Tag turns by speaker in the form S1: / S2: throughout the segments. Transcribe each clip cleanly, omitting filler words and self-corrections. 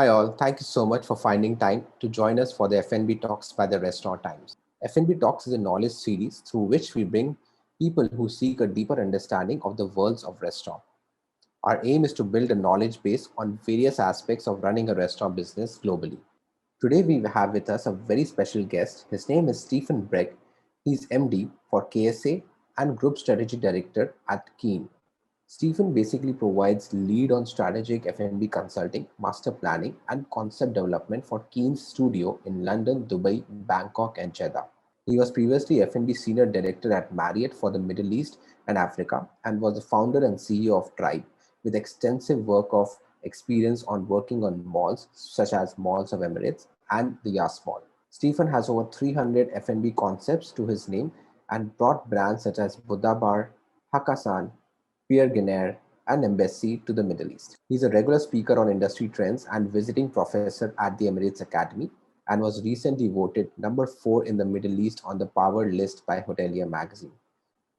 S1: Hi all, thank you so much for finding time to join us for the F&B Talks by the Restaurant Times. F&B Talks is a knowledge series through which we bring people who seek a deeper understanding of the worlds of restaurant. Our aim is to build a knowledge base on various aspects of running a restaurant business globally. Today we have with us a very special guest. His name is Stefan Breg. He's MD for KSA and Group Strategy Director at Keane. Stephen basically provides lead on strategic F&B consulting, master planning, and concept development for Keane's studio in London, Dubai, Bangkok, and Jeddah. He was previously F&B Senior Director at Marriott for the Middle East and Africa and was the founder and CEO of Tribe, with extensive work of experience on working on malls such as Malls of Emirates and the Yas Mall. Stephen has over 300 F&B concepts to his name and brought brands such as Buddha Bar, Hakkasan, Pierre Gagnaire, and Embassy to the Middle East. He's a regular speaker on industry trends and visiting professor at the Emirates Academy and was recently voted number 4 in the Middle East on the Power list by Hotelier Magazine.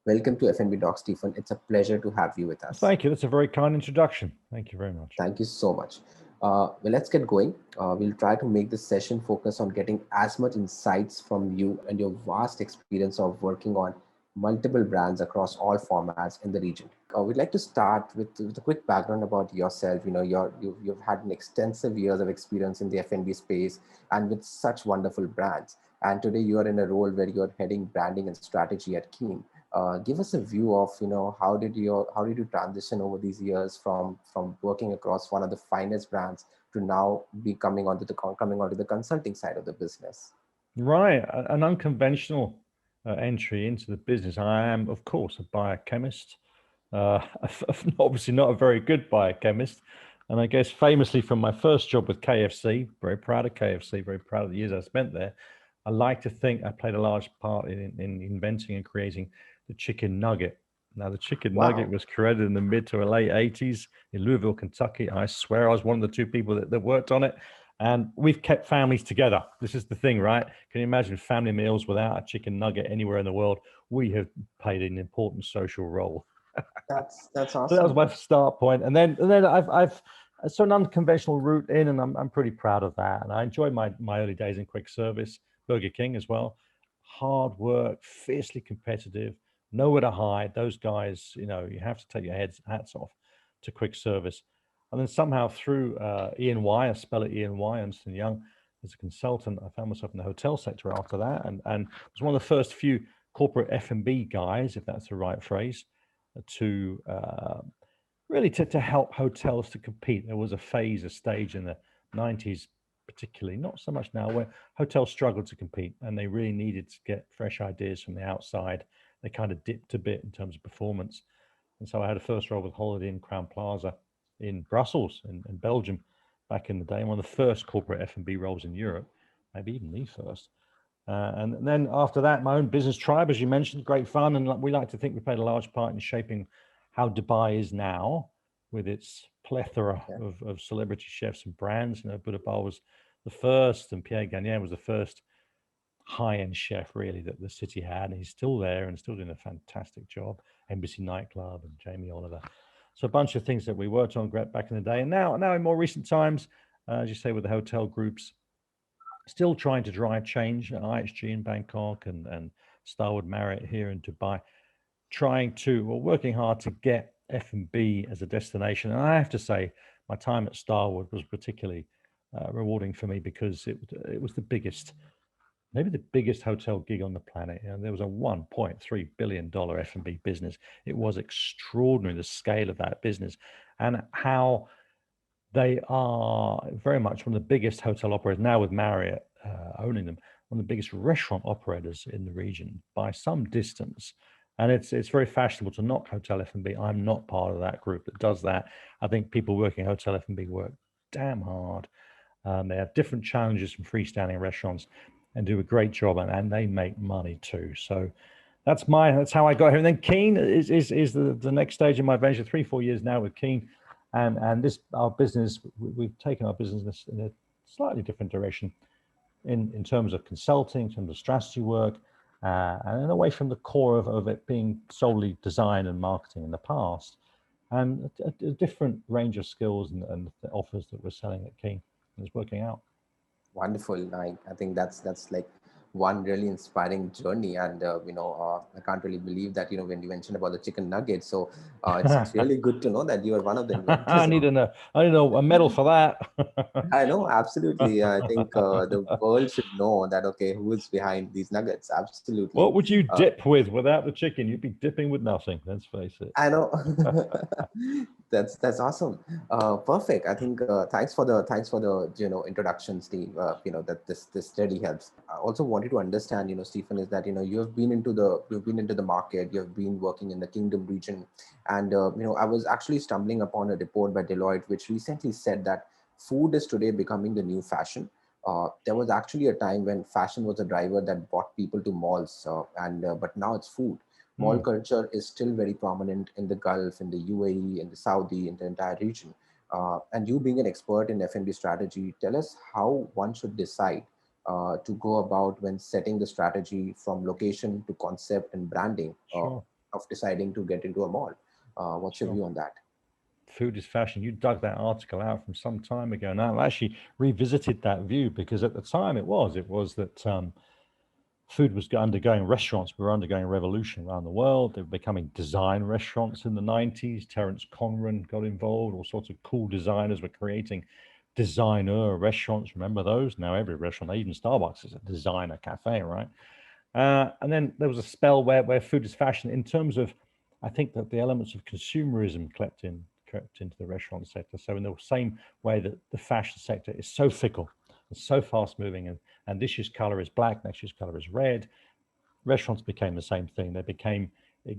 S1: Welcome to F&B Doc, Stephen. It's a pleasure to have you with us.
S2: Thank you. That's a very kind introduction. Thank you very much.
S1: Thank you so much. Well, let's get going. We'll try to make this session focus on getting as much insights from you and your vast experience of working on multiple brands across all formats in the region. We'd like to start with a quick background about yourself. You've had an extensive years of experience in the F&B space and with such wonderful brands. And today you are in a role where you're heading branding and strategy at Keane. Give us a view of how did you transition over these years from working across one of the finest brands to now be coming onto the consulting side of the business.
S2: Right, an unconventional entry into the business. I am, of course, a biochemist, obviously not a very good biochemist, and I guess famously from my first job with KFC, very proud of KFC, very proud of the years I spent there. I like to think I played a large part in inventing and creating the chicken nugget. Now, the chicken nugget was created in the mid to late 80s in Louisville, Kentucky. I swear I was one of the 2 people that worked on it. And we've kept families together. This is the thing, right? Can you imagine family meals without a chicken nugget anywhere in the world? We have played an important social role.
S1: That's awesome.
S2: So that was my start point. And then I've so an unconventional route in, and I'm pretty proud of that. And I enjoyed my early days in quick service, Burger King as well. Hard work, fiercely competitive, nowhere to hide. Those guys, you have to take your hats off to quick service. And then somehow through E&Y, I spell it E&Y, Ernst & Young, as a consultant, I found myself in the hotel sector after that, and was one of the first few corporate F&B guys, if that's the right phrase, to really to help hotels to compete. There was a stage in the 90s, particularly, not so much now, where hotels struggled to compete and they really needed to get fresh ideas from the outside. They kind of dipped a bit in terms of performance. And so I had a first role with Holiday Inn Crown Plaza in Brussels, in Belgium, back in the day, one of the first corporate F&B roles in Europe, maybe even the first. And then after that, my own business, Tribe, as you mentioned, great fun. And we like to think we played a large part in shaping how Dubai is now, with its plethora of celebrity chefs and brands. Buddha Bar was the first, and Pierre Gagnaire was the first high-end chef, really, that the city had. And he's still there and still doing a fantastic job. Embassy Nightclub and Jamie Oliver. So a bunch of things that we worked on back in the day. And now in more recent times, as you say, with the hotel groups, still trying to drive change at IHG in Bangkok and Starwood Marriott here in Dubai, working hard to get F&B as a destination. And I have to say, my time at Starwood was particularly rewarding for me because it was the biggest, maybe the biggest hotel gig on the planet. There was a $1.3 billion F&B business. It was extraordinary, the scale of that business, and how they are very much one of the biggest hotel operators, now with Marriott owning them, one of the biggest restaurant operators in the region by some distance. And it's very fashionable to knock hotel F&B. I'm not part of that group that does that. I think people working hotel F&B work damn hard. They have different challenges from freestanding restaurants and do a great job, and they make money too. So that's how I got here. And then Keane is the next stage of my venture. 3-4 years now with Keane, and our business, we've taken our business in a slightly different direction in terms of consulting, in terms of strategy work, and away from the core of it being solely design and marketing in the past, and a different range of skills and offers that we're selling at Keane. It's working out.
S1: Wonderful. I think that's like one really inspiring journey, and I can't really believe that when you mentioned about the chicken nuggets. So it's really good to know that you are one of the
S2: I
S1: inventors.
S2: need a medal for that.
S1: I know, absolutely. I think the world should know that, okay, who is behind these nuggets? Absolutely.
S2: What would you dip with without the chicken? You'd be dipping with nothing. Let's face it.
S1: I know. That's awesome. Perfect. I think thanks for the introduction, Steve. That this really helps. I also wanted to understand, Stephen, is that you've been into the market, you've been working in the Kingdom region, and I was actually stumbling upon a report by Deloitte which recently said that food is today becoming the new fashion. There was actually a time when fashion was a driver that brought people to malls, and but now it's food. Mall culture is still very prominent in the Gulf, in the UAE, in the Saudi, in the entire region. And you being an expert in F&B strategy, tell us how one should decide to go about when setting the strategy from location to concept and branding
S2: Sure.
S1: of deciding to get into a mall. What's your
S2: Sure.
S1: view on that?
S2: Food is fashion. You dug that article out from some time ago. Now I've actually revisited that view because at the time it was that food was undergoing, restaurants were undergoing a revolution around the world. They were becoming design restaurants in the 90s. Terence Conran got involved. All sorts of cool designers were creating designer restaurants. Remember those? Now every restaurant, even Starbucks, is a designer cafe, right? And then there was a spell where food is fashion in terms of, I think that the elements of consumerism crept into the restaurant sector. So in the same way that the fashion sector is so fickle, it's so fast moving, and this year's color is black, next year's color is red. Restaurants became the same thing. They became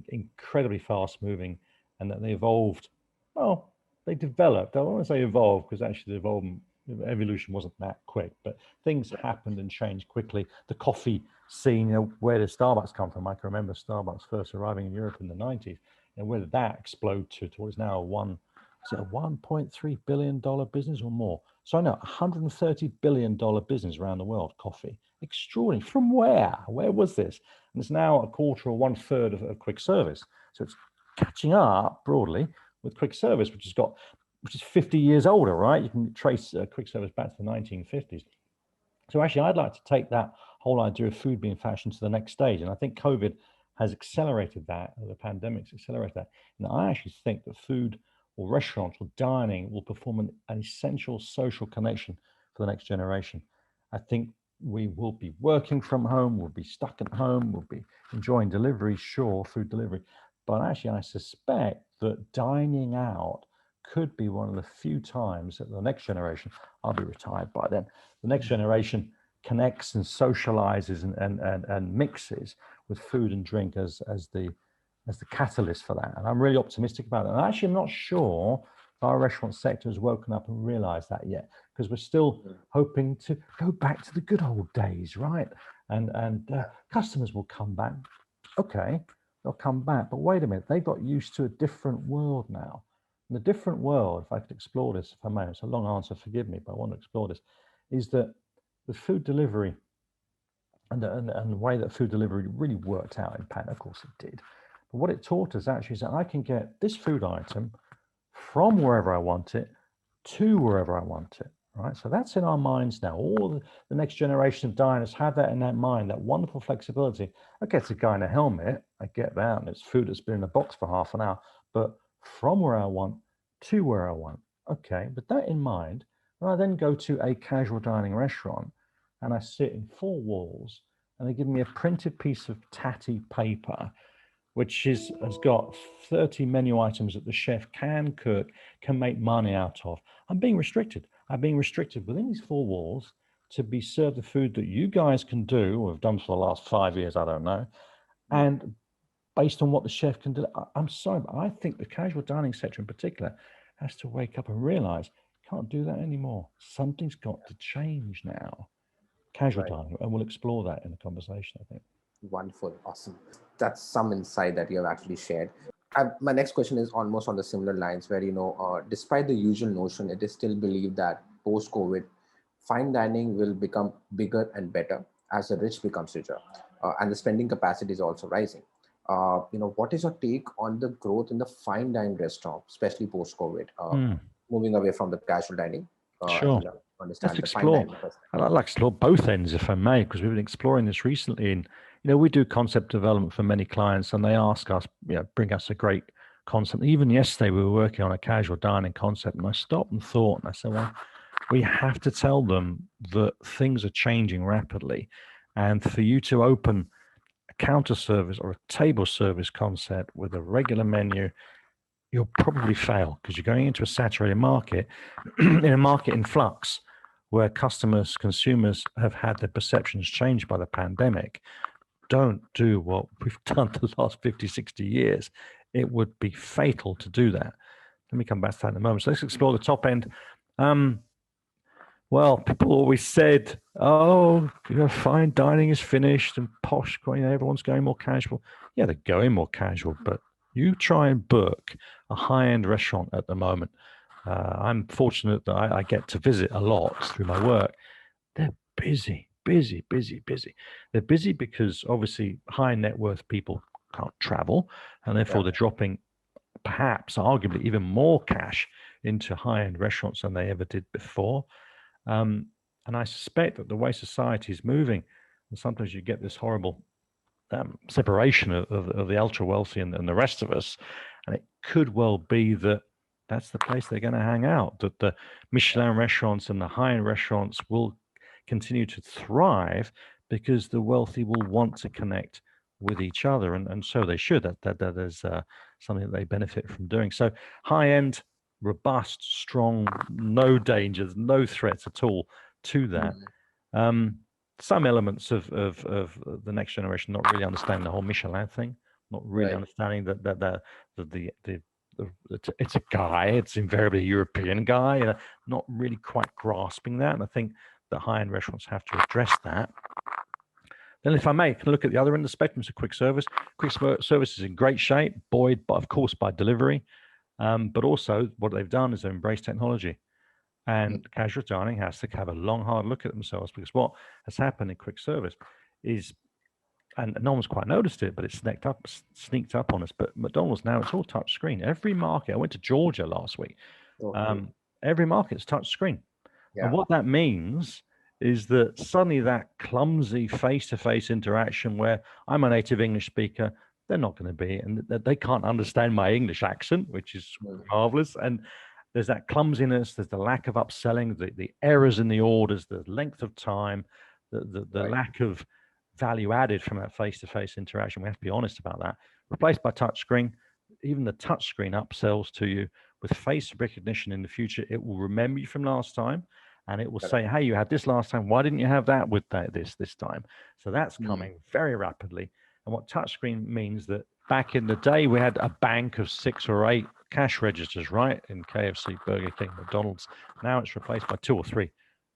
S2: incredibly fast moving, and that they evolved. Well, they developed. I don't want to say evolved because actually the evolution wasn't that quick, but things happened and changed quickly. The coffee scene, where did Starbucks come from? I can remember Starbucks first arriving in Europe in the 90s, and where did that explode to what is now a $1.3 billion business or more? So I know $130 billion business around the world, coffee. Extraordinary. From where? Where was this? And it's now a quarter or one third of quick service. So it's catching up broadly with quick service, which is 50 years older, right? You can trace quick service back to the 1950s. So actually, I'd like to take that whole idea of food being fashion to the next stage. And I think COVID has accelerated that, or the pandemic's accelerated that. And I actually think that food or restaurants or dining will perform an essential social connection for the next generation. I think we will be working from home, we'll be stuck at home, we'll be enjoying delivery, sure, food delivery. But actually, I suspect that dining out could be one of the few times that the next generation, I'll be retired by then, the next generation connects and socializes and mixes with food and drink as the catalyst for that. And I'm really optimistic about it. And actually, I'm not sure if our restaurant sector has woken up and realized that yet, because we're still hoping to go back to the good old days, right? And customers will come back. Okay, they'll come back. But wait a minute, they got used to a different world now. And the different world, if I could explore this, if I may, it's a long answer, forgive me, but I want to explore this, is that the food delivery and the way that food delivery really worked out in Pan, of course it did. But what it taught us actually is that I can get this food item from wherever I want it to wherever I want it, right? So that's in our minds now. All the next generation of diners have that in their mind, that wonderful flexibility. Okay, it's a guy in a helmet, I get that, and it's food that's been in a box for half an hour, but from where I want to where I want. Okay, with that in mind, when I then go to a casual dining restaurant and I sit in four walls and they give me a printed piece of tatty paper, which has got 30 menu items that the chef can cook, can make money out of. I'm being restricted. I'm being restricted within these four walls to be served the food that you guys can do, or have done for the last 5 years, I don't know. And based on what the chef can do, I'm sorry, but I think the casual dining sector in particular has to wake up and realize, can't do that anymore. Something's got to change now. Casual dining, and we'll explore that in the conversation, I think.
S1: Wonderful. Awesome. That's some insight that you have actually shared. My next question is almost on the similar lines where, despite the usual notion, it is still believed that post-COVID, fine dining will become bigger and better as the rich becomes richer, and the spending capacity is also rising. What is your take on the growth in the fine dining restaurant, especially post-COVID, moving away from the casual dining?
S2: Sure.
S1: understand
S2: Let's
S1: the fine
S2: explore.
S1: dining perspective.
S2: I'd like to explore both ends, if I may, because we've been exploring this recently. And we do concept development for many clients, and they ask us, bring us a great concept. Even yesterday, we were working on a casual dining concept, and I stopped and thought, and I said, well, we have to tell them that things are changing rapidly, and for you to open a counter service or a table service concept with a regular menu, you'll probably fail because you're going into a saturated market, in a market in flux, where consumers have had their perceptions changed by the pandemic. Don't do what we've done the last 50, 60 years. It would be fatal to do that. Let me come back to that in a moment. So let's explore the top end. Well, people always said, oh, fine dining is finished and posh, everyone's going more casual. Yeah, they're going more casual, but you try and book a high-end restaurant at the moment. I'm fortunate that I get to visit a lot through my work. They're busy. They're busy because obviously high net worth people can't travel, and therefore they're dropping perhaps arguably even more cash into high-end restaurants than they ever did before. And I suspect that the way society is moving, and sometimes you get this horrible separation of the ultra wealthy and the rest of us, and it could well be that that's the place they're going to hang out, that the Michelin restaurants and the high-end restaurants will continue to thrive because the wealthy will want to connect with each other, and so they should. That is something that they benefit from doing. So high-end, robust, strong, no dangers, no threats at all to that. Some elements of the next generation not really understanding the whole Michelin thing, not really understanding that it's a guy, it's invariably a European guy, not really quite grasping that. And I think that high-end restaurants have to address that. Then, if I may, can I look at the other end of the spectrum? So quick service. Quick service is in great shape, buoyed, of course, by delivery. But also what they've done is they've embraced technology. And casual dining has to have a long, hard look at themselves, because what has happened in quick service is, and no one's quite noticed it, but it's sneaked up on us. But McDonald's now, it's all touch screen. Every market, I went to Georgia last week. Every market's touch screen. And what that means is that suddenly that clumsy face-to-face interaction where I'm a native English speaker, they're not going to be, and they can't understand my English accent, which is marvelous. And there's that clumsiness, there's the lack of upselling, the errors in the orders, the length of time, the lack of value added from that face-to-face interaction. We have to be honest about that. Replaced by touchscreen. Even the touchscreen upsells to you with face recognition in the future. It will remember you from last time, and it will say, hey, you had this last time. Why didn't you have that with this time? So that's coming very rapidly. And what touchscreen means that back in the day, we had a bank of 6 or 8 cash registers, right? In KFC, Burger King, McDonald's. Now it's replaced by 2 or 3.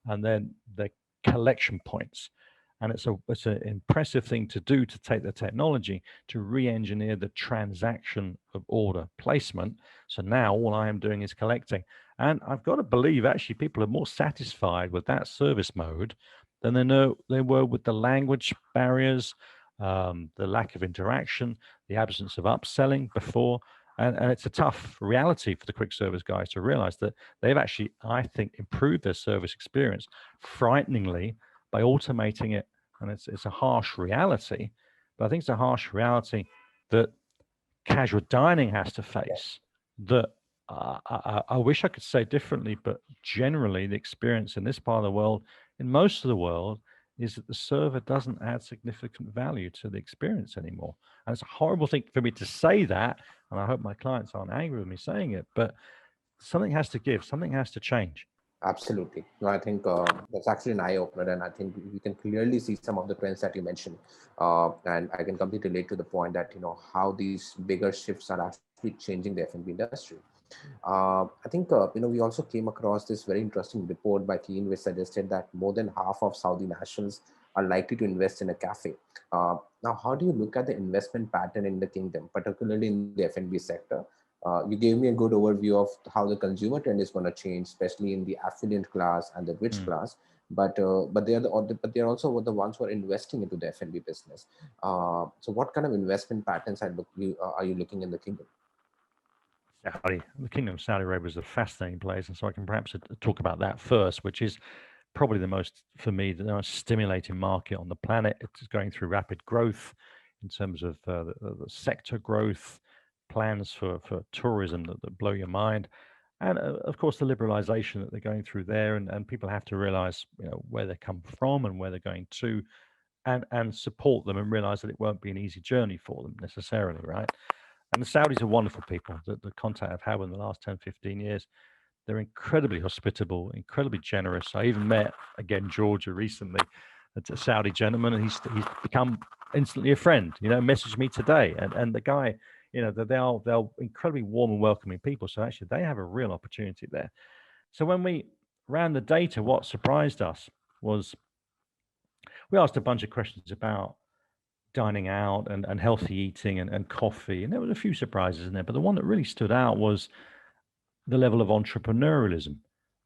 S2: And then the collection points. And it's an impressive thing to do, to take the technology to re-engineer the transaction of order placement. So now all I am doing is collecting. And I've got to believe actually people are more satisfied with that service mode than they were with the language barriers, the lack of interaction, the absence of upselling before. And it's a tough reality for the quick service guys to realize that they've actually, I think, improved their service experience frighteningly by automating it. And it's a harsh reality, but I think it's a harsh reality that casual dining has to face. That I wish I could say differently, but generally the experience in this part of the world, in most of the world, is that the server doesn't add significant value to the experience anymore. And it's a horrible thing for me to say that, and I hope my clients aren't angry with me saying it, but something has to give, something has to change.
S1: Absolutely. No, I think that's actually an eye-opener, and I think we can clearly see some of the trends that you mentioned. And I can completely relate to the point that, how these bigger shifts are actually changing the F&B industry. I think, we also came across this very interesting report by Keane, which suggested that more than half of Saudi nationals are likely to invest in a cafe. Now, how do you look at the investment pattern in the kingdom, particularly in the F&B sector? You gave me a good overview of how the consumer trend is going to change, especially in the affluent class and the rich class. But they are also the ones who are investing into the F&B business. So, what kind of investment patterns are you looking in the kingdom?
S2: The Kingdom of Saudi Arabia is a fascinating place, and so I can perhaps talk about that first, which is probably the most, for me, the most stimulating market on the planet. It's going through rapid growth in terms of the sector growth, plans for tourism that blow your mind, and of course the liberalization that they're going through there, and people have to realize, where they come from and where they're going to, and support them and realize that it won't be an easy journey for them necessarily, right? And the Saudis are wonderful people. The contact I've had in the last 10, 15 years, they're incredibly hospitable, incredibly generous. I even met, again, Georgia recently, a Saudi gentleman, and he's become instantly a friend, messaged me today. And the guy, they're incredibly warm and welcoming people. So actually they have a real opportunity there. So when we ran the data, what surprised us was we asked a bunch of questions about dining out and healthy eating and coffee. And there was a few surprises in there, but the one that really stood out was the level of entrepreneurialism.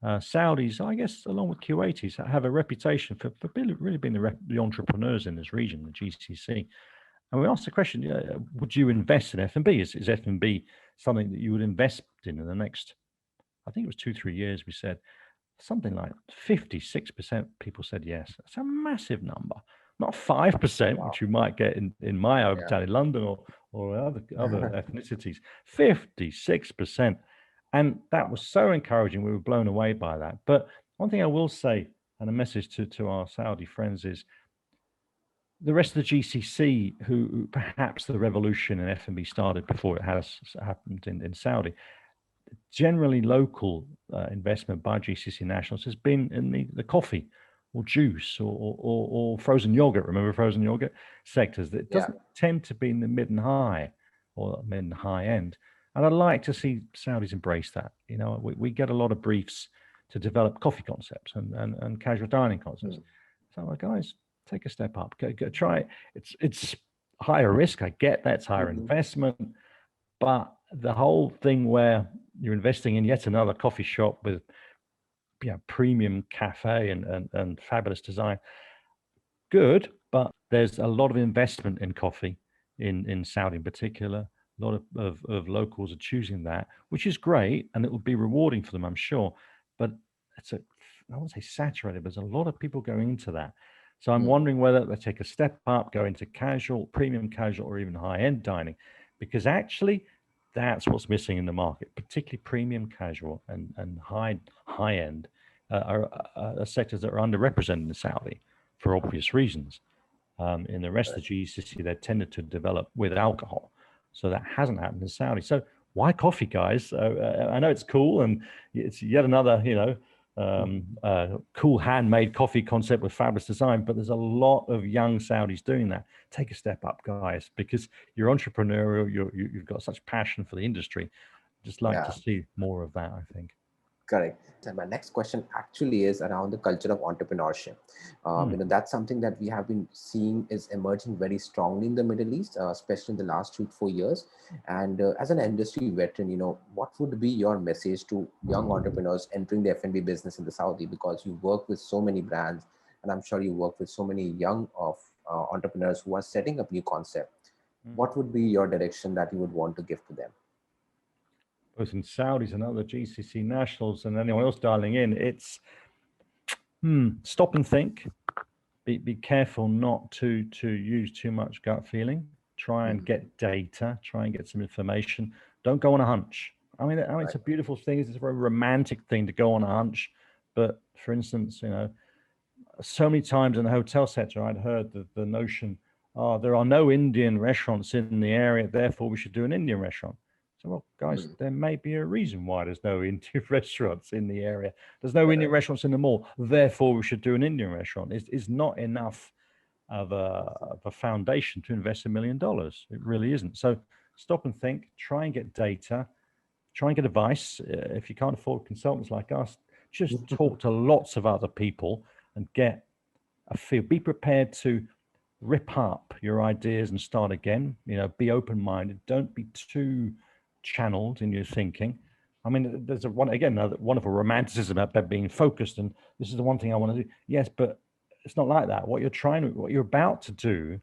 S2: Saudis, I guess, along with Kuwaitis, have a reputation for really being the entrepreneurs in this region, the GCC. And we asked the question, would you invest in F&B? Is F&B something that you would invest in the next, I think it was 2-3 years, we said. Something like 56% people said yes. That's a massive number. Not 5%, wow, which you might get in my hometown in London or other ethnicities. 56%. And that was so encouraging. We were blown away by that. But one thing I will say, and a message to our Saudi friends, is the rest of the GCC, who perhaps the revolution in F&B started before it has happened in Saudi, generally local investment by GCC nationals has been in the coffee or juice or frozen yogurt. Remember frozen yogurt sectors that doesn't tend to be in the mid and high or mid and high end. And I'd like to see Saudis embrace that. We get a lot of briefs to develop coffee concepts and casual dining concepts. So guys, take a step up. Go try it. It's higher risk. I get that's higher investment, but the whole thing where you're investing in yet another coffee shop with premium cafe and fabulous design, good, but there's a lot of investment in coffee in Saudi in particular. A lot of locals are choosing that, which is great, and it will be rewarding for them, I'm sure. But I won't say saturated, but there's a lot of people going into that. So I'm wondering whether they take a step up, go into casual, premium casual, or even high-end dining, because actually that's what's missing in the market, particularly premium casual and high-end are sectors that are underrepresented in Saudi for obvious reasons. In the rest of the GCC, they tended to develop with alcohol. So that hasn't happened in Saudi. So why coffee, guys? I know it's cool, and it's yet another, cool handmade coffee concept with fabulous design, but there's a lot of young Saudis doing that. Take a step up, guys, because you're entrepreneurial, you've got such passion for the industry. Just like to see more of that, I think.
S1: Correct. And my next question actually is around the culture of entrepreneurship. That's something that we have been seeing is emerging very strongly in the Middle East, especially in the last 2-4 years. And as an industry veteran, what would be your message to young entrepreneurs entering the F&B business in the Saudi? Because you work with so many brands, and I'm sure you work with so many young entrepreneurs who are setting up new concepts. What would be your direction that you would want to give to them?
S2: Both in Saudis and other GCC nationals and anyone else dialing in, it's stop and think. Be careful not to use too much gut feeling. Try and get data. Try and get some information. Don't go on a hunch. I mean, it's a beautiful thing. It's a very romantic thing to go on a hunch. But for instance, so many times in the hotel sector, I'd heard the notion, there are no Indian restaurants in the area, therefore we should do an Indian restaurant. So, well, guys, there may be a reason why there's no Indian restaurants in the area. There's no Indian restaurants in the mall, therefore we should do an Indian restaurant. It's not enough of a foundation to invest $1 million. It really isn't. So stop and think, try and get data, try and get advice. If you can't afford consultants like us, just talk to lots of other people and get a feel. Be prepared to rip up your ideas and start again. Be open-minded. Don't be too channeled in your thinking. I mean, there's another wonderful romanticism about being focused, and this is the one thing I want to do. Yes, but it's not like that. What you're about to do,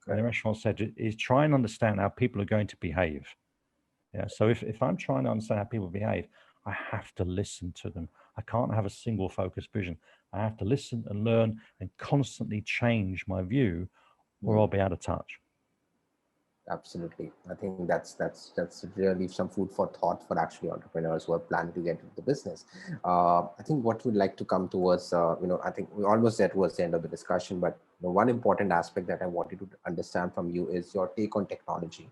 S2: and the restaurant said, is try and understand how people are going to behave. Yeah. So if I'm trying to understand how people behave, I have to listen to them. I can't have a single focused vision. I have to listen and learn and constantly change my view, or I'll be out of touch.
S1: Absolutely. I think that's really some food for thought for actually entrepreneurs who are planning to get into the business. I think what we'd like to come towards, I think we're almost there towards the end of the discussion, but one important aspect that I wanted to understand from you is your take on technology.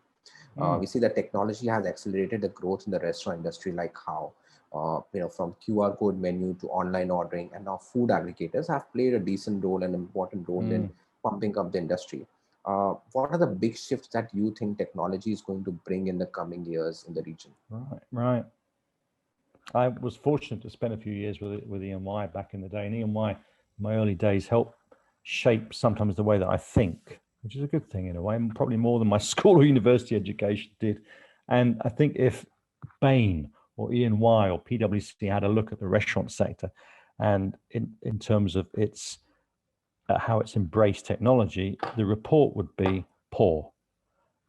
S1: We see that technology has accelerated the growth in the restaurant industry, like how, from QR code menu to online ordering, and now food aggregators have played a decent role, an important role in pumping up the industry. What are the big shifts that you think technology is going to bring in the coming years in the region?
S2: Right. I was fortunate to spend a few years with EY back in the day, and EY, my early days, helped shape sometimes the way that I think, which is a good thing in a way, probably more than my school or university education did. And I think if Bain or EY or PwC had a look at the restaurant sector, and in terms of its how it's embraced technology, the report would be poor.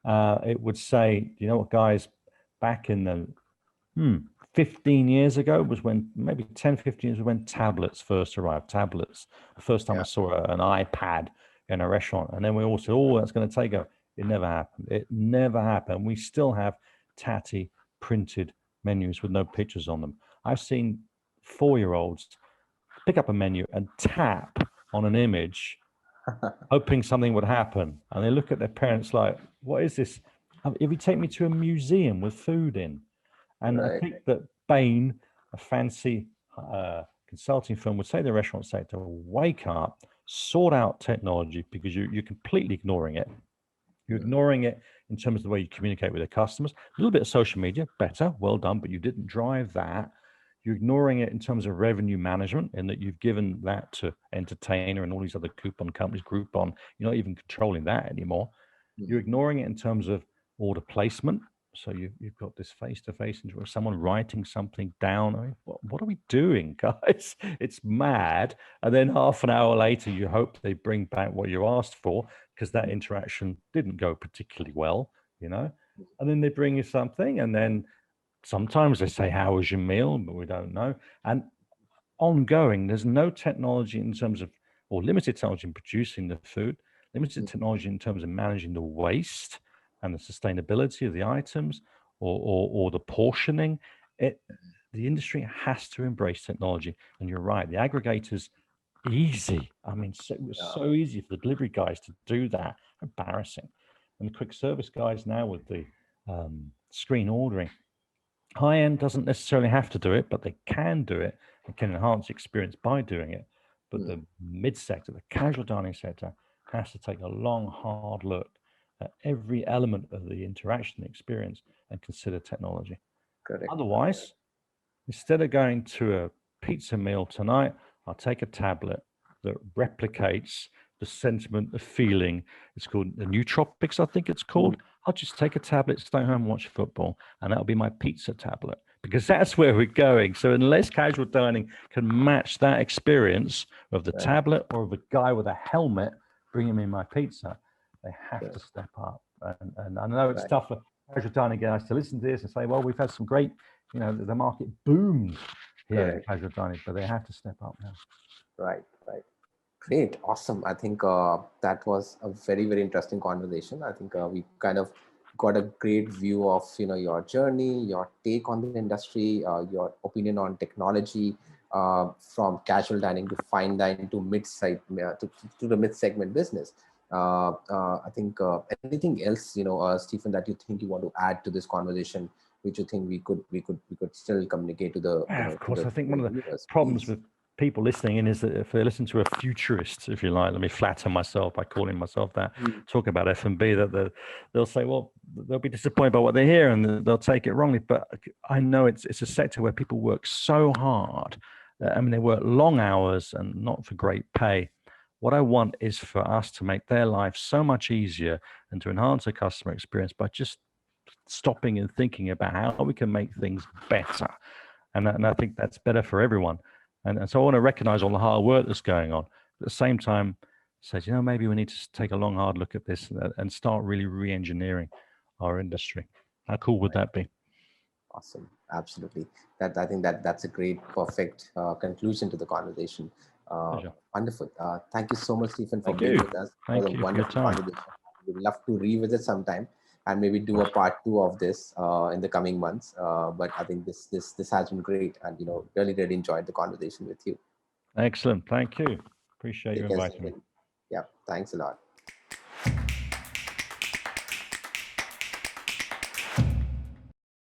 S2: It would say, you know what, guys, back in the 15 years ago was when, maybe 10, 15 years, when tablets first arrived. Tablets. The first time I saw an iPad in a restaurant, and then we all said, oh, that's going to take a. It never happened. It never happened. We still have tatty printed menus with no pictures on them. I've seen 4-year-olds pick up a menu and tap on an image, hoping something would happen. And they look at their parents like, what is this? If you take me to a museum with food in. And I think that Bain, a fancy consulting firm, would say to the restaurant sector, wake up, sort out technology, because you're completely ignoring it. You're ignoring it in terms of the way you communicate with the customers. A little bit of social media, better, well done, but you didn't drive that. You're ignoring it in terms of revenue management, in that you've given that to Entertainer and all these other coupon companies, Groupon. You're not even controlling that anymore. You're ignoring it in terms of order placement. So you've got this face-to-face with someone writing something down. I mean, what are we doing, guys? It's mad. And then half an hour later, you hope they bring back what you asked for, because that interaction didn't go particularly well, And then they bring you something, and then sometimes they say, how was your meal? But we don't know. And ongoing, there's no technology in terms of, or limited technology in producing the food, limited technology in terms of managing the waste and the sustainability of the items, or the portioning. The industry has to embrace technology. And you're right, the aggregators, easy. I mean, it was so easy for the delivery guys to do that. Embarrassing. And the quick service guys now with the screen ordering. High end doesn't necessarily have to do it, but they can do it and can enhance the experience by doing it. But the mid sector, the casual dining sector, has to take a long, hard look at every element of the interaction experience and consider technology.
S1: Correct.
S2: Otherwise, instead of going to a pizza meal tonight, I'll take a tablet that replicates the sentiment, the feeling. It's called the nootropics, I think it's called. I'll just take a tablet, stay home and watch football, and that'll be my pizza tablet, because that's where we're going. So unless casual dining can match that experience of the tablet or of a guy with a helmet bringing me my pizza, they have to step up. And I know it's tough for casual dining guys to listen to this and say, well, we've had some great, the market boomed here in casual dining, but they have to step up now.
S1: Right. Great. Awesome. I think that was a very, very interesting conversation. I think we kind of got a great view of, your journey, your take on the industry, your opinion on technology, from casual dining to fine dining to to the mid-segment business. I think anything else, Stephen, that you think you want to add to this conversation, which you think we could still communicate to the.
S2: Of course, I think one of the problems with people listening in is that if they listen to a futurist, if you like, let me flatter myself by calling myself that, talk about F&B, that they'll say, well, they'll be disappointed by what they hear and they'll take it wrongly. But I know it's a sector where people work so hard. They work long hours and not for great pay. What I want is for us to make their life so much easier and to enhance the customer experience by just stopping and thinking about how we can make things better. And I think that's better for everyone. And so I want to recognize all the hard work that's going on. At the same time, say, maybe we need to take a long, hard look at this and start really re-engineering our industry. How cool would that be?
S1: Awesome. Absolutely. That I think that's a great, perfect conclusion to the conversation.
S2: Pleasure.
S1: Wonderful. Thank you so much, Stephen, for
S2: Thank
S1: being
S2: you.
S1: with us. It was
S2: Thank
S1: a
S2: you for your
S1: wonderful
S2: time.
S1: conversation. We'd love to revisit sometime and maybe do a part two of this in the coming months. But I think this has been great, and really enjoyed the conversation with you.
S2: Excellent. Thank you. Appreciate you
S1: Take care,
S2: inviting me.
S1: Stephen. Yeah. Thanks a lot.